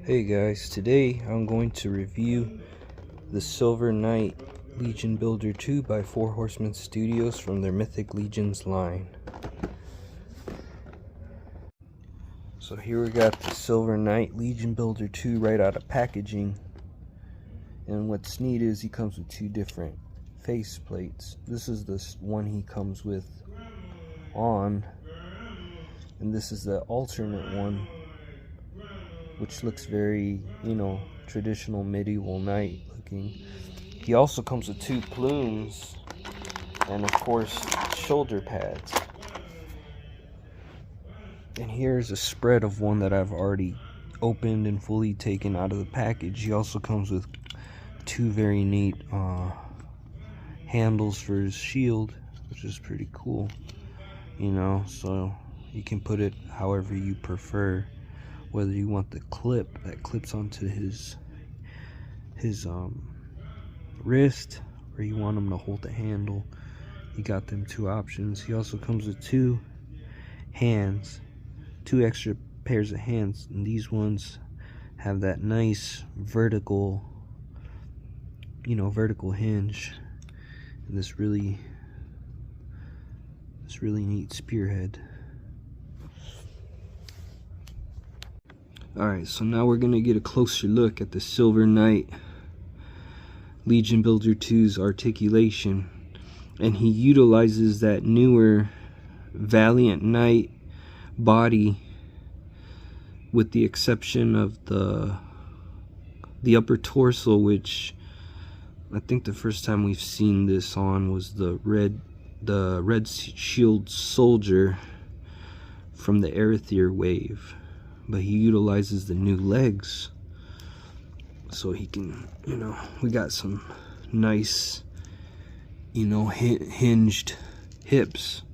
Hey guys, today I'm going to review the Silver Knight Legion Builder 2 by Four Horsemen Studios from their Mythic Legions line. So here we got the Silver Knight Legion Builder 2 right out of packaging. And what's neat is he comes with two different face plates. This is the one he comes with on, and this is the alternate one, which looks very, traditional medieval knight looking. He also comes with two plumes and of course shoulder pads. And here's a spread of one that I've already opened and fully taken out of the package. He also comes with two very neat handles for his shield, which is pretty cool, so you can put it however you prefer, whether you want the clip that clips onto his wrist, or you want him to hold the handle. You got them two options. He also comes with two extra pairs of hands, and these ones have that nice vertical hinge, and this really neat spearhead. Alright, so now we're going to get a closer look at the Silver Knight Legion Builder 2's articulation. And he utilizes that newer Valiant Knight body, with the exception of the upper torso, which I think the first time we've seen this on was the red shield soldier from the Arethyr wave. But he utilizes the new legs, so he can, we got some nice, hinged hips,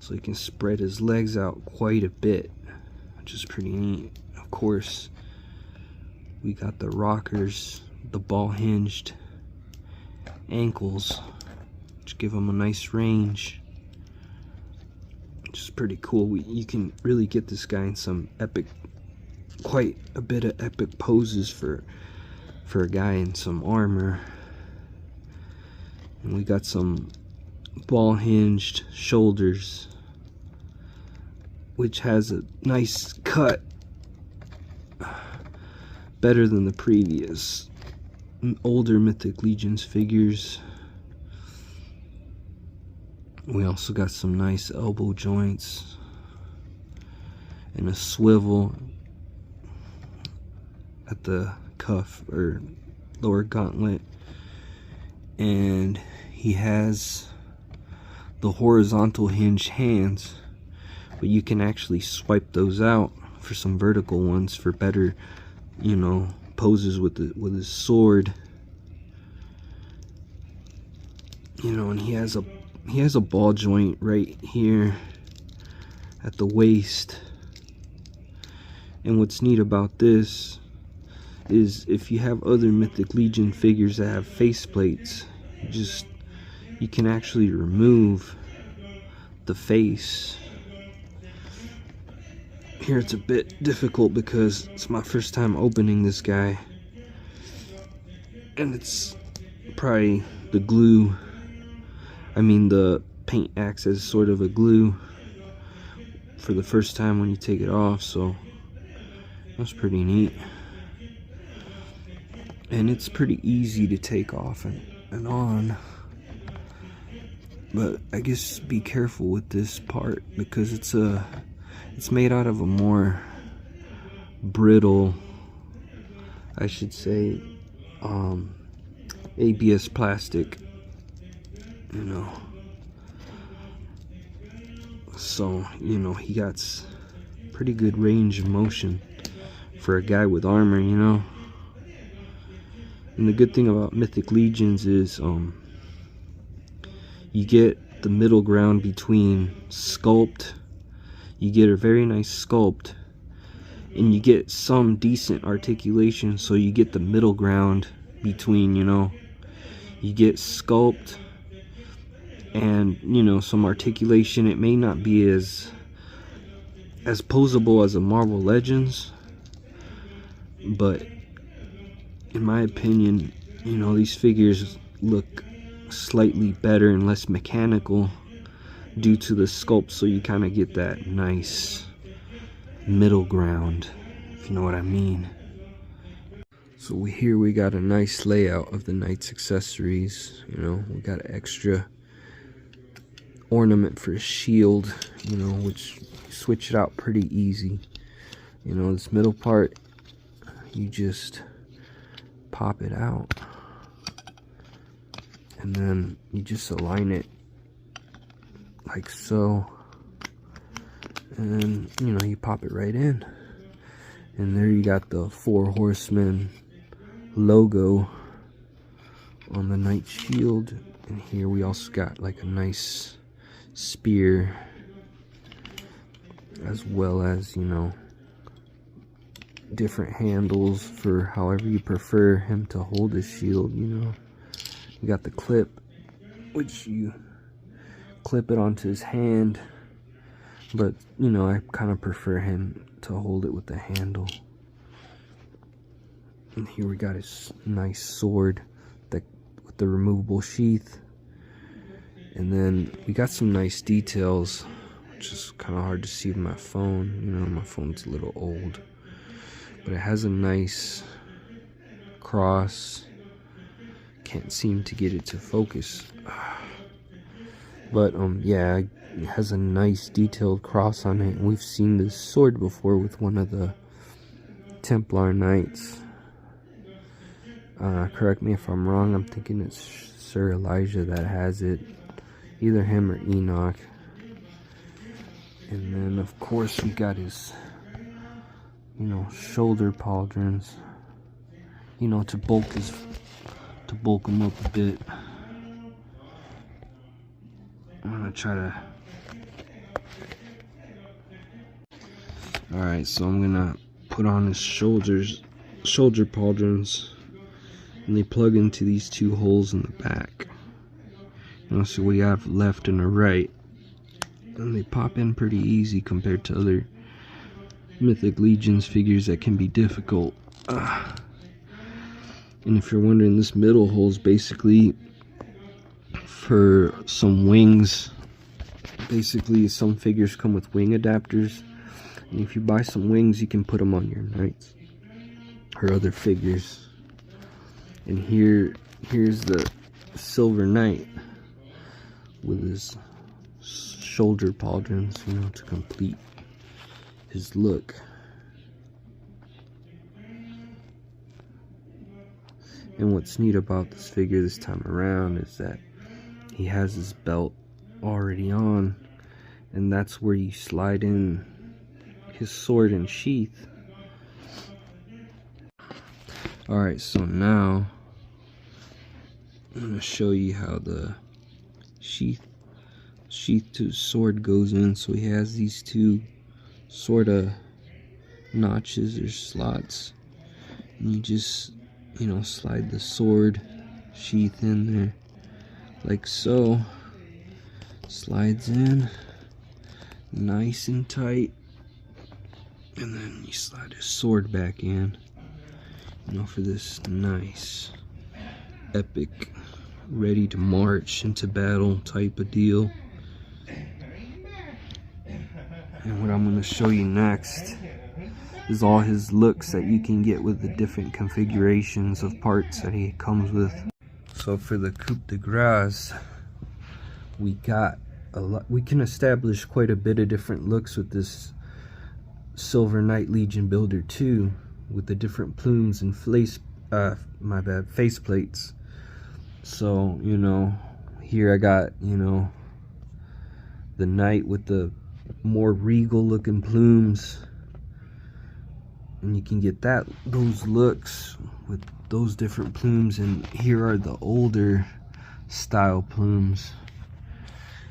so he can spread his legs out quite a bit, which is pretty neat. Of course, we got the rockers, the ball hinged ankles, which give him a nice range, which is pretty cool. You can really get this guy in some quite a bit of epic poses for a guy in some armor. And we got some ball hinged shoulders, which has a nice cut, better than the previous older Mythic Legions figures. We also got some nice elbow joints and a swivel at the cuff or lower gauntlet, and he has the horizontal hinge hands, but you can actually swipe those out for some vertical ones for better, poses with his sword. And he has a ball joint right here at the waist. And what's neat about this is, if you have other Mythic Legion figures that have faceplates, you can actually remove the face. Here it's a bit difficult because it's my first time opening this guy, and it's probably the paint acts as sort of a glue for the first time when you take it off, so that's pretty neat. And it's pretty easy to take off and on, but I guess be careful with this part because it's made out of a more brittle, I should say, ABS plastic, so he got pretty good range of motion for a guy with armor, And the good thing about Mythic Legions is you get the middle ground between sculpt. You get a very nice sculpt, and you get some decent articulation, so you get the middle ground between, you get sculpt and, some articulation. It may not be as posable as a Marvel Legends, but in my opinion, you know, these figures look slightly better and less mechanical due to the sculpt, so you kind of get that nice middle ground, if you know what I mean. So here we got a nice layout of the knight's accessories. You know, we got an extra ornament for his shield, you know, which you switch it out pretty easy. You know, this middle part, you just pop it out, and then you just align it like so, and then, you know, you pop it right in, and there you got the 4 horsemen logo on the knight shield. And here we also got like a nice spear, as well as, you know, different handles for however you prefer him to hold his shield. You know, you got the clip, which you clip it onto his hand, but you know, I kind of prefer him to hold it with the handle. And here we got his nice sword that with the removable sheath. And then we got some nice details, which is kind of hard to see with my phone. You know, my phone's a little old, but it has a nice cross. Can't seem to get it to focus, but yeah, it has a nice detailed cross on it. We've seen this sword before with one of the Templar knights. Correct me if I'm wrong, I'm thinking it's Sir Elijah that has it, either him or Enoch. And then of course we got his, you know, shoulder pauldrons, you know, to bulk him up a bit. I'm gonna try to. Alright, so I'm gonna put on his shoulder pauldrons, and they plug into these 2 holes in the back. You know, so we have left and a right, and they pop in pretty easy compared to other Mythic Legions figures that can be difficult. And if you're wondering, this middle hole is basically for some wings. Basically, some figures come with wing adapters, and if you buy some wings, you can put them on your knights or other figures. And here's the silver knight with his shoulder pauldrons, you know, to complete his look. And what's neat about this figure this time around is that he has his belt already on, and that's where you slide in his sword and sheath. Alright, so now I'm going to show you how the sheath to his sword goes in. So he has these 2 sort of notches or slots, and you just, you know, slide the sword sheath in there like so. Slides in nice and tight, and then you slide his sword back in, you know, for this nice epic ready to march into battle type of deal. And what I'm going to show you next is all his looks that you can get with the different configurations of parts that he comes with. So for the coup de grace, we got a lot. We can establish quite a bit of different looks with this Silver Knight Legion Builder 2, with the different plumes and face plates. So, you know, here I got, you know, the knight with the more regal looking plumes, and you can get those looks with those different plumes. And here are the older style plumes.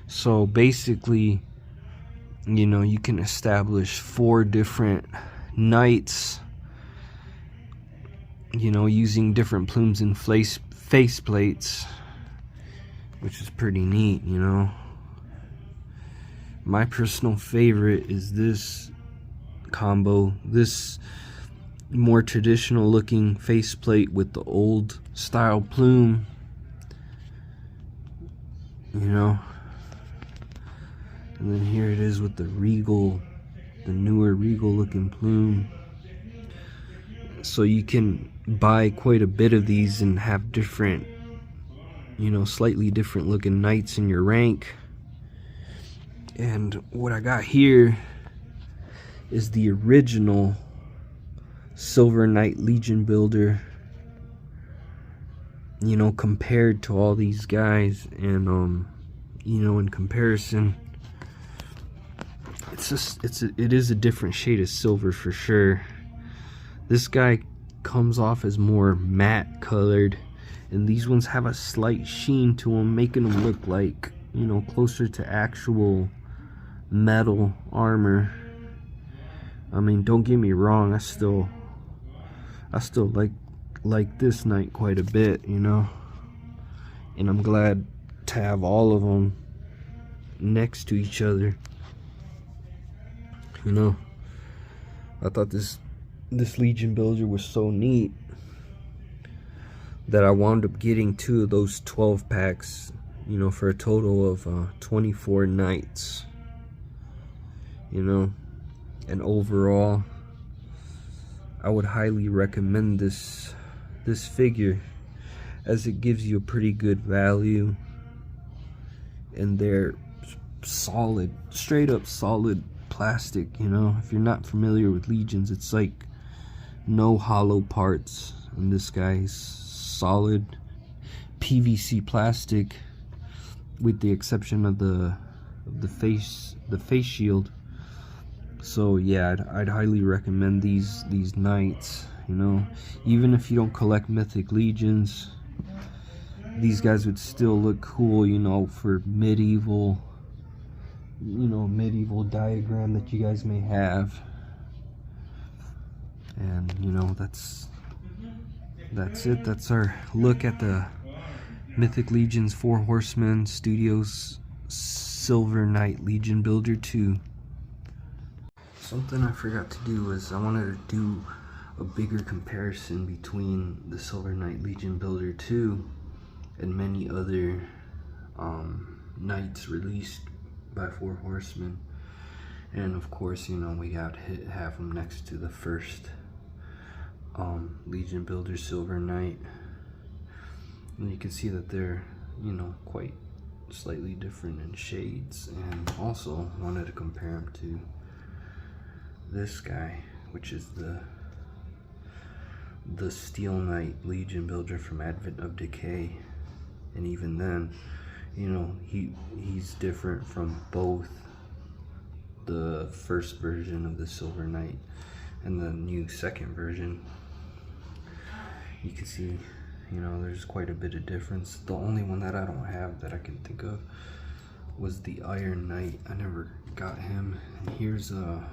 So basically, you know, you can establish 4 different knights, you know, using different plumes and face plates, which is pretty neat, you know. My personal favorite is this combo. This more traditional looking faceplate with the old style plume, you know. And then here it is with the regal, the newer regal looking plume. So you can buy quite a bit of these and have different, you know, slightly different looking knights in your rank. And what I got here is the original Silver Knight Legion builder, you know, compared to all these guys. And you know, in comparison, it is a different shade of silver for sure. This guy comes off as more matte colored, and these ones have a slight sheen to them, making them look like, you know, closer to actual metal armor. I mean, don't get me wrong, I still like this knight quite a bit, you know, and I'm glad to have all of them next to each other. You know, I thought this Legion builder was so neat that I wound up getting 2 of those 12 packs, you know, for a total of 24 knights, you know. And overall, I would highly recommend this figure, as it gives you a pretty good value, and they're solid, straight up solid plastic. You know, if you're not familiar with Legions, it's like no hollow parts, and this guy's solid PVC plastic, with the exception of the face shield. So yeah, I'd highly recommend these knights. You know, even if you don't collect Mythic Legions, these guys would still look cool, you know, for medieval, you know, medieval diagram that you guys may have. And you know, that's it. That's our look at the Mythic Legions 4 Horsemen Studios Silver Knight Legion Builder 2. Something I forgot to do is I wanted to do a bigger comparison between the Silver Knight Legion Builder 2 and many other knights released by 4 Horsemen. And of course, you know, we got to have them next to the first Legion Builder Silver Knight. And you can see that they're, you know, quite slightly different in shades. And also wanted to compare them to this guy, which is the Steel Knight Legion builder from Advent of Decay. And even then, you know, he's different from both the first version of the Silver Knight and the new second version. You can see, you know, there's quite a bit of difference. The only one that I don't have that I can think of was the Iron Knight. I never got him. And here's a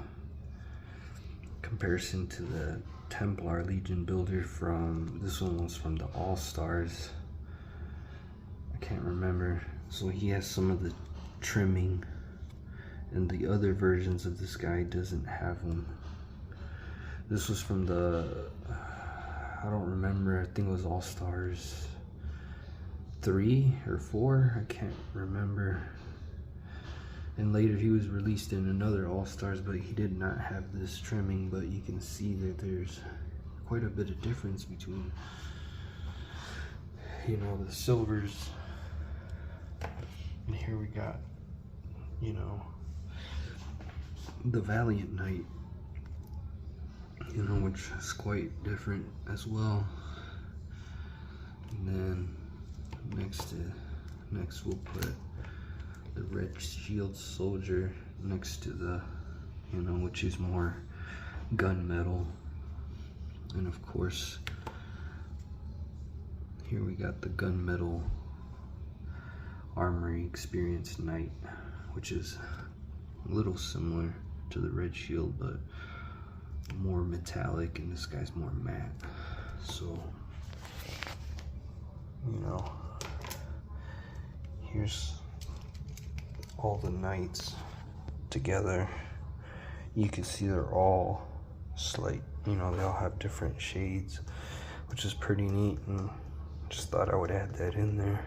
comparison to the Templar Legion builder from, this one was from the All Stars. I can't remember. So he has some of the trimming, and the other versions of this guy doesn't have them. This was from the, I don't remember, I think it was All Stars 3 or 4, I can't remember. And later he was released in another All Stars, but he did not have this trimming. But you can see that there's quite a bit of difference between, you know, the silvers. And here we got, you know, the Valiant Knight, you know, which is quite different as well. And then next we'll put the Red Shield Soldier next to the, you know, which is more gunmetal. And of course, here we got the gunmetal Armory Experienced Knight, which is a little similar to the Red Shield, but more metallic, and this guy's more matte. So, you know, here's all the knights together. You can see they're all slight, you know, they all have different shades, which is pretty neat, and just thought I would add that in there.